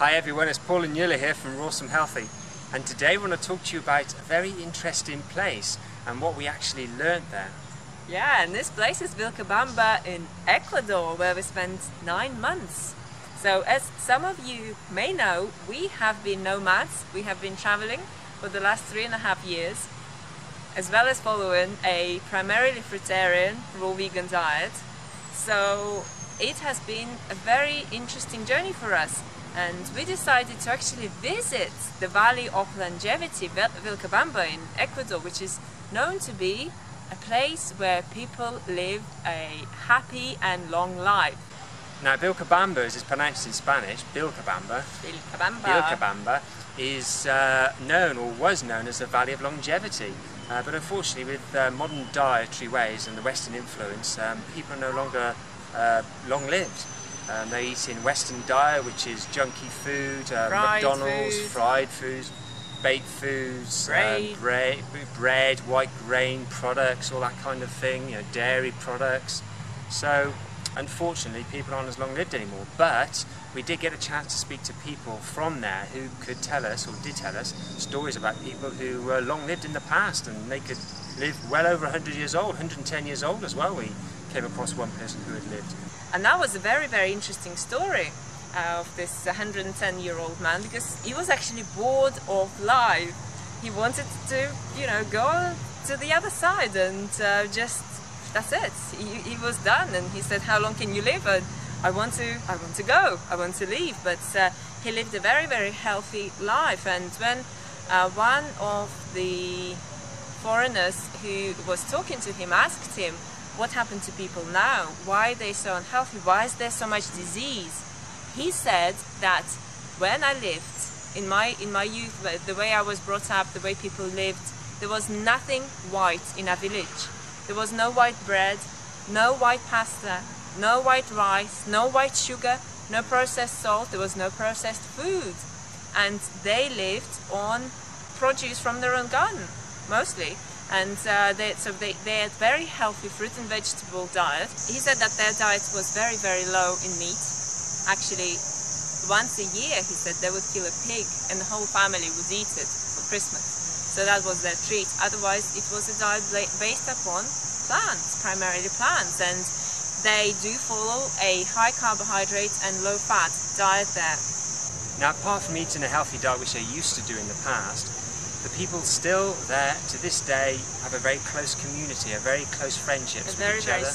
Hi everyone, it's Paul and Eula here from Rawsome Healthy, and today we want to talk to you about a very interesting place and what we actually learned there. Yeah, and this place is Vilcabamba in Ecuador, where we spent 9 months. So as some of you may know, we have been nomads. We have been traveling for the last 3.5 years, as well as following a primarily fruitarian, raw vegan diet. So it has been a very interesting journey for us. And we decided to actually visit the Valley of Longevity, Vilcabamba in Ecuador, which is known to be a place where people live a happy and long life. Now Vilcabamba, as it's pronounced in Spanish, Vilcabamba is known, or was known, as the Valley of Longevity. But unfortunately, with modern dietary ways and the Western influence, people are no longer long-lived. They eat in Western diet, which is junky food, McDonald's, fried foods, baked foods, bread, white grain products, all that kind of thing, dairy products. So unfortunately people aren't as long lived anymore, but we did get a chance to speak to people from there who could tell us, or did tell us, stories about people who were long lived in the past, and they could live well over 100 years old, 110 years old as well. We came across one person who had lived. And that was a very, very interesting story of this 110-year-old man, because he was actually bored of life. He wanted to, go to the other side and that's it. He was done, and he said, "How long can you live?" And I want to go. I want to leave. But he lived a very, very healthy life. And when one of the foreigners who was talking to him asked him, what happened to people now? Why are they so unhealthy? Why is there so much disease? He said that when I lived in my youth, the way I was brought up, the way people lived, there was nothing white in a village. There was no white bread, no white pasta, no white rice, no white sugar, no processed salt. There was no processed food, and they lived on produce from their own garden mostly. And they had very healthy fruit and vegetable diet. He said that their diet was very, very low in meat. Actually, once a year, he said, they would kill a pig and the whole family would eat it for Christmas. So that was their treat. Otherwise, it was a diet based upon plants, primarily plants. And they do follow a high carbohydrate and low fat diet there. Now, apart from eating a healthy diet, which they used to do in the past, the people still there to this day have a very close community, a very close friendships with each other.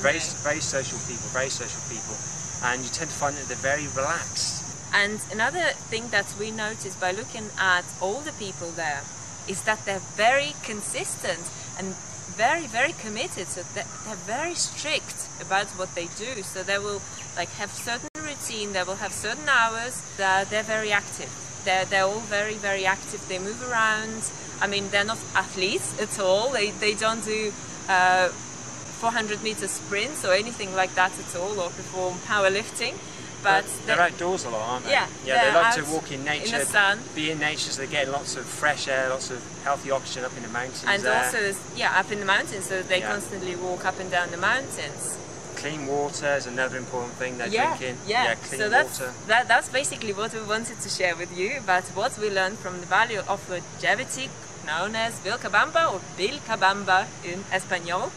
Very social people, and you tend to find that they're very relaxed. And another thing that we noticed by looking at all the people there is that they're very consistent and very, very committed. So they're very strict about what they do. So they will have certain routine, they will have certain hours. They're very active. They're all very, very active. They move around. I mean, they're not athletes at all. They don't do 400-meter sprints or anything like that at all, or perform powerlifting. But they're outdoors a lot, aren't they? Yeah, they like to walk in nature, in the sun, be in nature, so they get lots of fresh air, lots of healthy oxygen up in the mountains. And also, up in the mountains, so they constantly walk up and down the mountains. Clean water is another important thing they're drinking. Clean water. That's basically what we wanted to share with you about what we learned from the Valley of Longevity, known as Vilcabamba, or Vilcabamba in Espanol.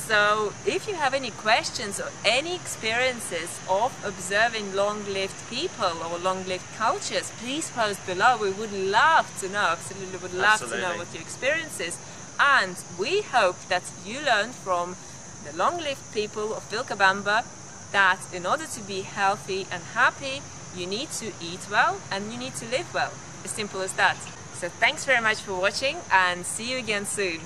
So if you have any questions or any experiences of observing long-lived people or long-lived cultures, please post below. We would love to know, absolutely would love to know what your experience is. And we hope that you learned from the long-lived people of Vilcabamba that in order to be healthy and happy, you need to eat well and you need to live well. As simple as that. So thanks very much for watching, and see you again soon.